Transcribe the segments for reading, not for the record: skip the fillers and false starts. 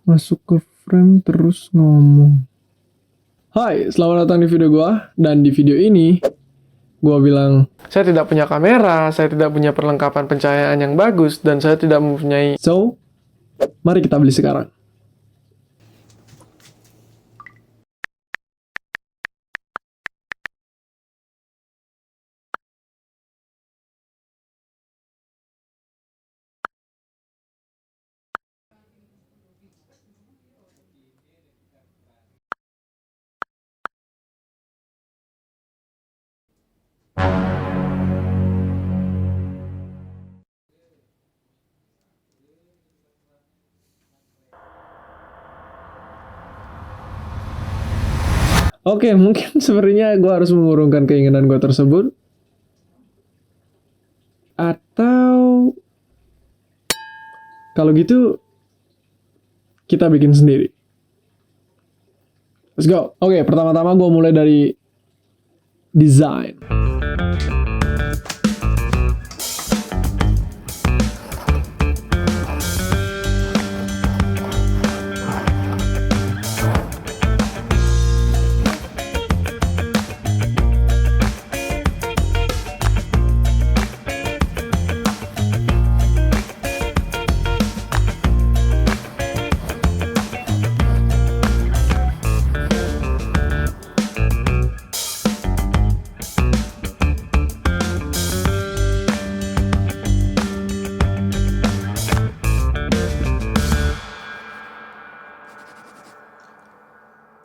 masuk ke frame terus ngomong. Hai, selamat datang di video gua. Dan di video ini gua bilang, saya tidak punya kamera, saya tidak punya perlengkapan pencahayaan yang bagus, dan saya tidak mempunyai. So, mari kita beli sekarang. Oke, mungkin sebenarnya gue harus mengurungkan keinginan gue tersebut. Atau kalau gitu kita bikin sendiri. Let's go. Oke, pertama-tama gue mulai dari desain.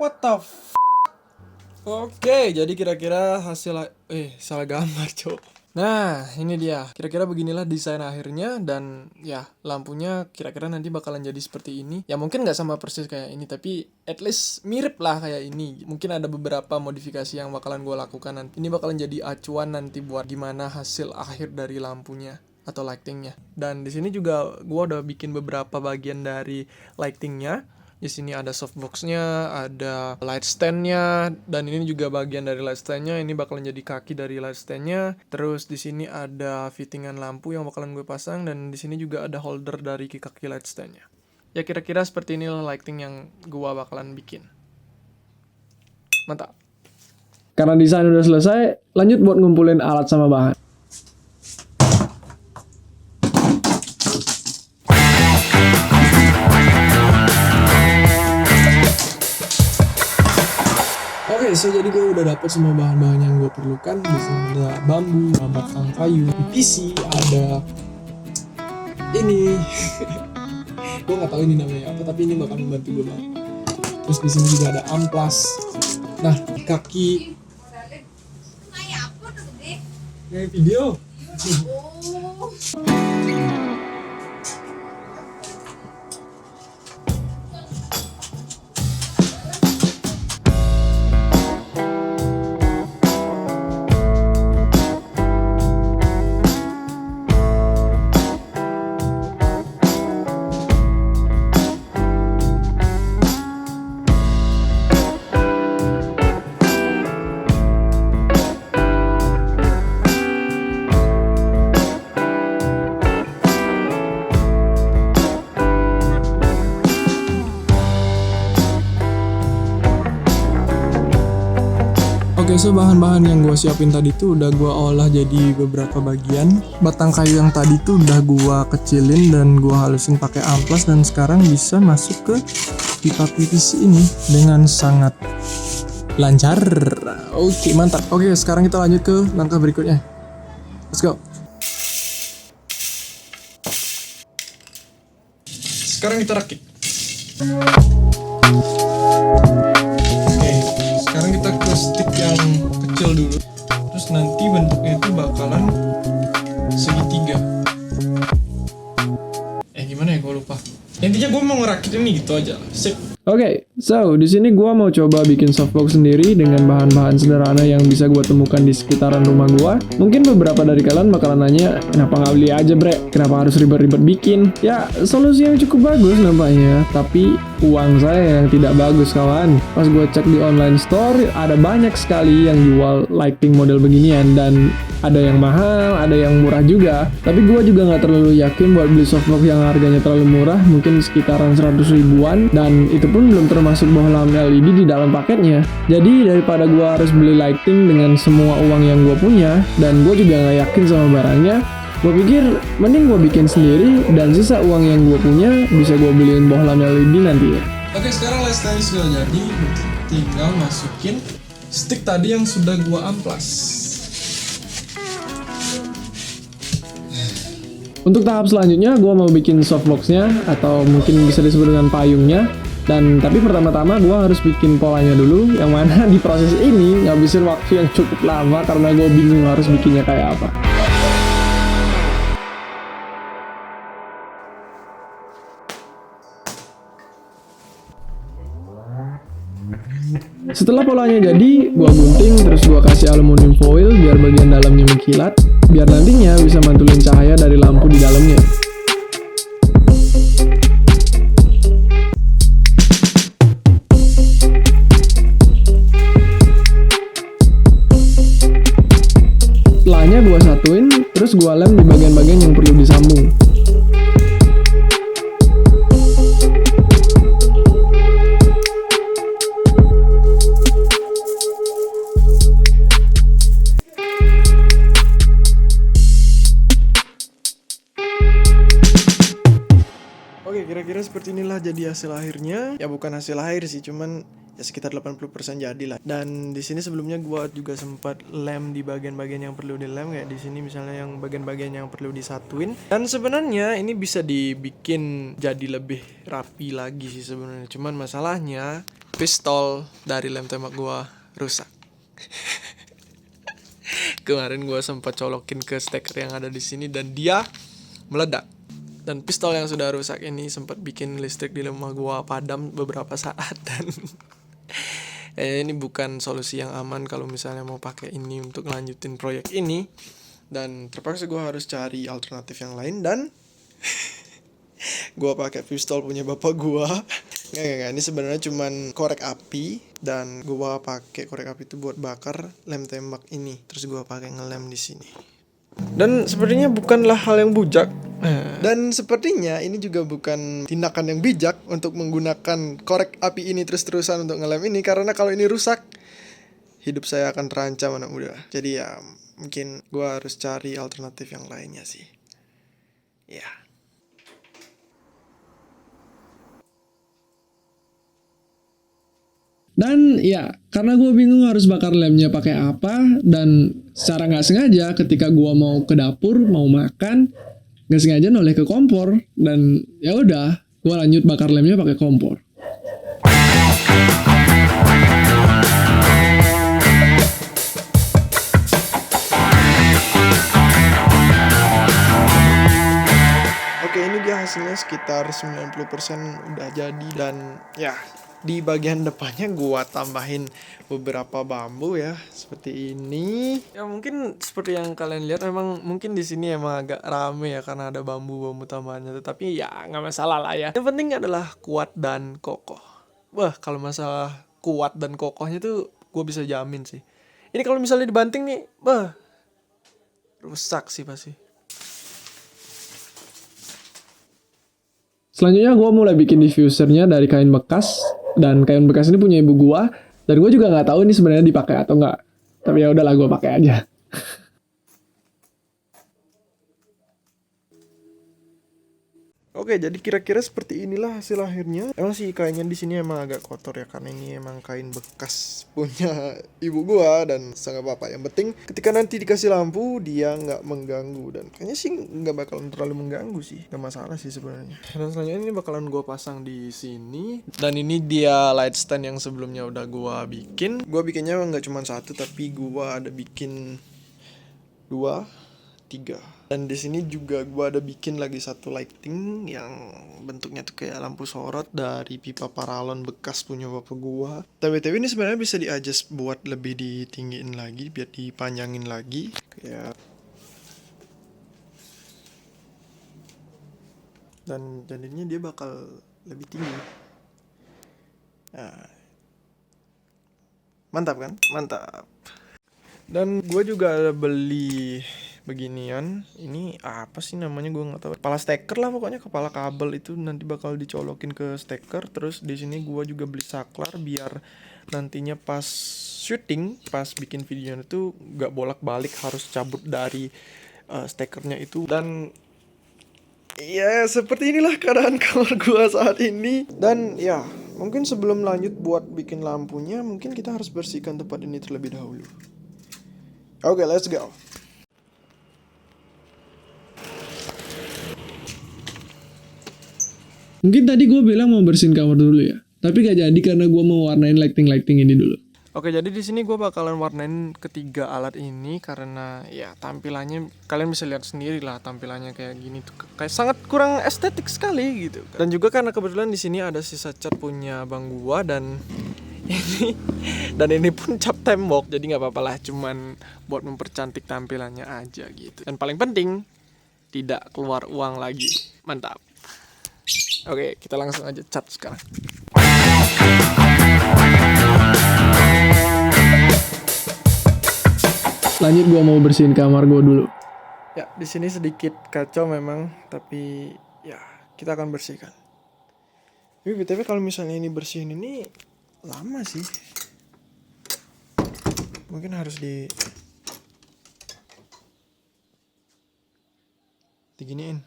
What the f***? Oke, jadi kira-kira hasil salah gambar, cok. Nah, ini dia. Kira-kira beginilah desain akhirnya, dan ya, lampunya kira-kira nanti bakalan jadi seperti ini. Ya mungkin nggak sama persis kayak ini, tapi at least mirip lah kayak ini. Mungkin ada beberapa modifikasi yang bakalan gue lakukan nanti. Ini bakalan jadi acuan nanti buat gimana hasil akhir dari lampunya atau lightingnya. Dan di sini juga gue udah bikin beberapa bagian dari lightingnya. Di sini ada softboxnya, ada light standnya, dan ini juga bagian dari light standnya. Ini bakalan jadi kaki dari light standnya. Terus di sini ada fittingan lampu yang bakalan gue pasang, dan di sini juga ada holder dari kaki light standnya. Ya kira-kira seperti inilah lighting yang gue bakalan bikin. Mantap. Karena desain udah selesai, lanjut buat ngumpulin alat sama bahan. Oke, so jadi gue udah dapet semua bahan-bahan yang gue perlukan. Di sini ada bambu, batang kayu, PVC, ada ini. Gue nggak tahu ini namanya apa, tapi ini bakal membantu gue banget. Terus di sini juga ada amplas. Nah, kaki. Kayak video. Oke, so bahan-bahan yang gue siapin tadi tuh udah gue olah jadi beberapa bagian. Batang kayu yang tadi tuh udah gue kecilin dan gue halusin pakai amplas, dan sekarang bisa masuk ke pipa PVC ini dengan sangat lancar. Oke, mantap. Oke, sekarang kita lanjut ke langkah berikutnya. Let's go. Sekarang kita rakit. Sekarang kita ke stick yang kecil dulu. Terus nanti bentuknya itu bakalan segitiga. Gimana ya, gue lupa. Intinya gue mau ngerakit ini gitu aja. Sip. Oke, So, di sini gua mau coba bikin softbox sendiri dengan bahan-bahan sederhana yang bisa gua temukan di sekitaran rumah gua. Mungkin beberapa dari kalian bakalan nanya, kenapa nggak beli aja bre? Kenapa harus ribet-ribet bikin? Ya, solusi yang cukup bagus nampaknya, tapi uang saya yang tidak bagus kawan. Pas gua cek di online store, ada banyak sekali yang jual lighting model beginian dan ada yang mahal, ada yang murah juga. Tapi gua juga nggak terlalu yakin buat beli softbox yang harganya terlalu murah, mungkin sekitaran 100 ribuan, dan itu pun belum termasuk bohlam LED di dalam paketnya. Jadi daripada gua harus beli lighting dengan semua uang yang gua punya, dan gua juga nggak yakin sama barangnya, gua pikir mending gua bikin sendiri dan sisa uang yang gua punya bisa gua beliin bohlam LED nantinya. Oke, sekarang lighting sudah jadi, tinggal masukin stick tadi yang sudah gua amplas. Untuk tahap selanjutnya, gue mau bikin softboxnya atau mungkin bisa disebut dengan payungnya. Dan tapi pertama-tama gue harus bikin polanya dulu, yang mana di proses ini ngabisin waktu yang cukup lama karena gue bingung harus bikinnya kayak apa. Setelah polanya jadi, gua gunting terus gua kasih aluminium foil biar bagian dalamnya mengkilat, biar nantinya bisa mantulin cahaya dari lampu di dalamnya. Setelahnya gua satuin, terus gua lem di bagian-bagian yang perlu disambung. Oke, kira-kira seperti inilah jadi hasil akhirnya. Ya bukan hasil akhir sih, cuman ya sekitar 80% jadi lah. Dan di sini sebelumnya gua juga sempat lem di bagian-bagian yang perlu dilem, kayak di sini misalnya yang bagian-bagian yang perlu disatuin. Dan sebenarnya ini bisa dibikin jadi lebih rapi lagi sih sebenarnya. Cuman masalahnya pistol dari lem tembak gua rusak. Kemarin gua sempat colokin ke steker yang ada di sini dan dia meledak. Dan pistol yang sudah rusak ini sempat bikin listrik di rumah gua padam beberapa saat. Dan ini bukan solusi yang aman kalau misalnya mau pakai ini untuk lanjutin proyek ini. Dan terpaksa gua harus cari alternatif yang lain, dan gua pakai pistol punya bapak gua. Nggak, ini sebenarnya cuman korek api, dan gua pakai korek api itu buat bakar lem tembak ini. Terus gua pakai ngelem di sini. Dan sepertinya bukanlah hal yang bujak. Dan sepertinya ini juga bukan tindakan yang bijak untuk menggunakan korek api ini terus-terusan untuk ngelem ini, karena kalau ini rusak, hidup saya akan terancam anak muda. Jadi ya mungkin gue harus cari alternatif yang lainnya sih. Ya. Dan ya, karena gue bingung harus bakar lemnya pakai apa, dan secara nggak sengaja ketika gue mau ke dapur mau makan, nggak sengaja noleh ke kompor, dan ya udah, gue lanjut bakar lemnya pakai kompor. Oke, ini dia hasilnya sekitar 90% udah jadi, dan ya di bagian depannya gua tambahin beberapa bambu ya, seperti ini. Ya mungkin seperti yang kalian lihat, memang mungkin di sini emang agak rame ya karena ada bambu-bambu tambahannya, tetapi ya nggak masalah lah ya. Yang penting adalah kuat dan kokoh. Wah, kalau masalah kuat dan kokohnya tuh gua bisa jamin sih. Ini kalau misalnya dibanting nih, rusak sih pasti. Selanjutnya gue mulai bikin diffusernya dari kain bekas, dan kain bekas ini punya ibu gue, dan gue juga nggak tahu ini sebenarnya dipakai atau nggak, tapi ya udahlah gue pakai aja. Oke, jadi kira-kira seperti inilah hasil akhirnya. Emang sih kainnya di sini emang agak kotor ya, karena ini emang kain bekas punya ibu gua, dan sangat apa-apa. Yang penting ketika nanti dikasih lampu dia nggak mengganggu, dan kayaknya sih nggak bakalan terlalu mengganggu sih, nggak masalah sih sebenarnya. Dan selanjutnya ini bakalan gua pasang di sini. Dan ini dia light stand yang sebelumnya udah gua bikin. Gua bikinnya nggak cuma satu, tapi gua ada bikin 2, 3. Dan di sini juga gue ada bikin lagi satu lighting yang bentuknya tuh kayak lampu sorot dari pipa paralon bekas punya bapak gue. TBTW ini sebenarnya bisa di-adjust buat lebih ditinggiin lagi, biar dipanjangin lagi. Kayak dan jadinya dia bakal lebih tinggi. Nah, mantap kan? Mantap. Dan gue juga ada beli beginian. Ini apa sih namanya, gue nggak tahu. Kepala steker lah pokoknya, kepala kabel itu nanti bakal dicolokin ke steker. Terus di sini gue juga beli saklar biar nantinya pas syuting, pas bikin videonya itu nggak bolak-balik harus cabut dari stekernya itu. Dan ya seperti inilah keadaan kamar gue saat ini. Dan ya mungkin sebelum lanjut buat bikin lampunya, mungkin kita harus bersihkan tempat ini terlebih dahulu. Oke, let's go. Mungkin tadi gue bilang mau bersihin kamar dulu ya, tapi gak jadi karena gue mau warnain lighting ini dulu. Oke, jadi di sini gue bakalan warnain ketiga alat ini karena ya tampilannya kalian bisa lihat sendiri lah, tampilannya kayak gini tuh kayak sangat kurang estetik sekali gitu. Dan juga karena kebetulan di sini ada sisa cat punya bang gua dan ini pun cat tembok, jadi nggak apa-apa lah, cuman buat mempercantik tampilannya aja gitu. Dan paling penting tidak keluar uang lagi, mantap. Oke, kita langsung aja cat sekarang. Lanjut, gue mau bersihin kamar gue dulu. Ya, di sini sedikit kacau memang, tapi ya kita akan bersihkan. Tapi BTW kalau misalnya ini bersihin ini lama sih. Mungkin harus diginiin.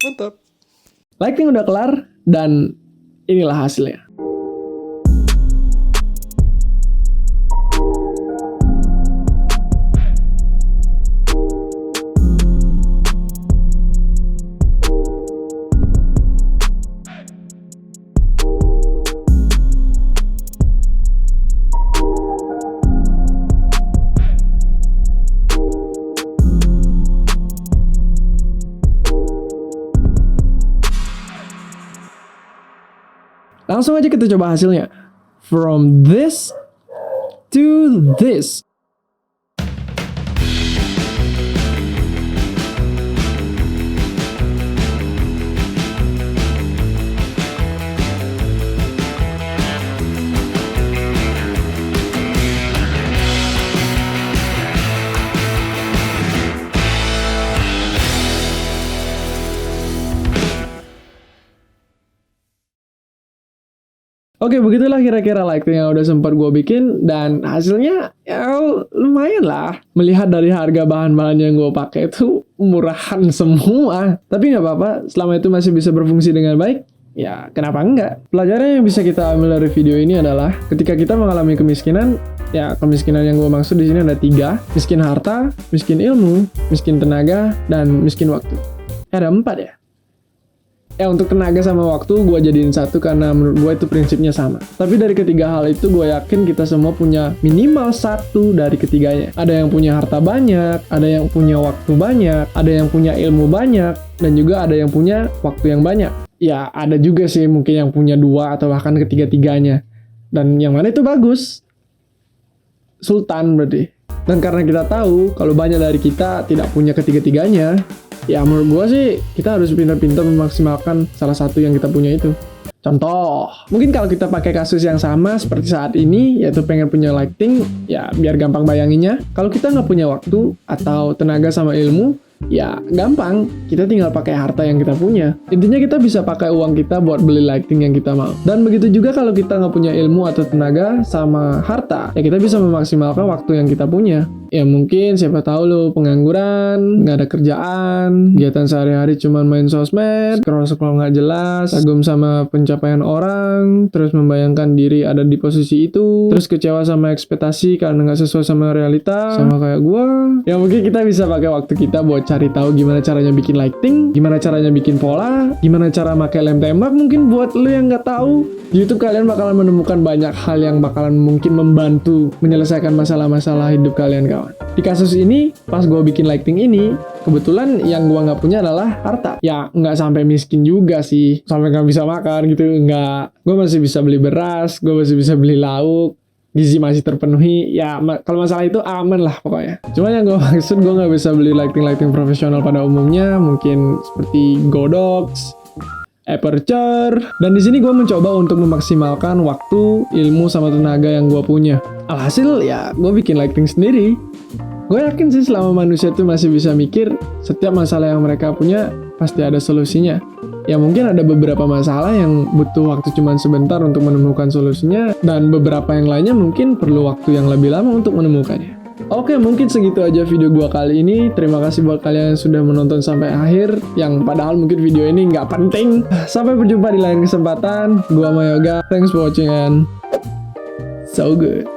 Mantap. Lighting udah kelar dan inilah hasilnya. Langsung aja kita coba hasilnya. From this to this. Oke, begitulah kira-kira lighting yang udah sempat gue bikin, dan hasilnya ya lumayan lah. Melihat dari harga bahan-bahan yang gue pakai itu murahan semua. Tapi nggak apa-apa, selama itu masih bisa berfungsi dengan baik, ya kenapa enggak? Pelajaran yang bisa kita ambil dari video ini adalah ketika kita mengalami kemiskinan, ya kemiskinan yang gue maksud di sini ada 3, miskin harta, miskin ilmu, miskin tenaga, dan miskin waktu. Ada 4 ya? Ya untuk tenaga sama waktu gue jadiin 1 karena menurut gue itu prinsipnya sama. Tapi dari ketiga hal itu gue yakin kita semua punya minimal 1 dari ketiganya. Ada yang punya harta banyak, ada yang punya waktu banyak, ada yang punya ilmu banyak, dan juga ada yang punya waktu yang banyak. Ya ada juga sih mungkin yang punya 2 atau bahkan ketiga-tiganya. Dan yang mana itu bagus? Sultan berarti. Dan karena kita tahu kalau banyak dari kita tidak punya ketiga-tiganya, ya menurut gue sih kita harus pintar-pintar memaksimalkan salah satu yang kita punya itu. Contoh, mungkin kalau kita pakai kasus yang sama seperti saat ini, yaitu pengen punya lighting, ya biar gampang bayanginnya. Kalau kita nggak punya waktu atau tenaga sama ilmu, ya gampang, kita tinggal pakai harta yang kita punya. Intinya kita bisa pakai uang kita buat beli lighting yang kita mau. Dan begitu juga kalau kita nggak punya ilmu atau tenaga sama harta, ya kita bisa memaksimalkan waktu yang kita punya. Ya mungkin siapa tahu lo pengangguran, nggak ada kerjaan, kegiatan sehari-hari cuman main sosmed, scroll nggak jelas, kagum sama pencapaian orang, terus membayangkan diri ada di posisi itu, terus kecewa sama ekspektasi karena nggak sesuai sama realita, sama kayak gua. Ya mungkin kita bisa pakai waktu kita buat cari tahu gimana caranya bikin lighting, gimana caranya bikin pola, gimana cara pakai lem tembak. Mungkin buat lo yang nggak tahu, di YouTube kalian bakalan menemukan banyak hal yang bakalan mungkin membantu menyelesaikan masalah-masalah hidup kalian, kawan. Di kasus ini, pas gue bikin lighting ini, kebetulan yang gue nggak punya adalah harta. Ya nggak sampai miskin juga sih, sampai nggak bisa makan gitu, nggak. Gue masih bisa beli beras, gue masih bisa beli lauk, gizi masih terpenuhi. Ya kalau masalah itu aman lah pokoknya. Cuma yang gue maksud, gue nggak bisa beli lighting profesional pada umumnya, mungkin seperti Godox, Aperture. Dan di sini gue mencoba untuk memaksimalkan waktu, ilmu, sama tenaga yang gue punya. Alhasil ya gue bikin lighting sendiri. Gue yakin sih selama manusia tuh masih bisa mikir, setiap masalah yang mereka punya pasti ada solusinya. Ya mungkin ada beberapa masalah yang butuh waktu cuman sebentar untuk menemukan solusinya, dan beberapa yang lainnya mungkin perlu waktu yang lebih lama untuk menemukannya. Oke, mungkin segitu aja video gua kali ini. Terima kasih buat kalian yang sudah menonton sampai akhir, yang padahal mungkin video ini nggak penting. Sampai berjumpa di lain kesempatan. Gua Mayoga. Thanks for watching and so good.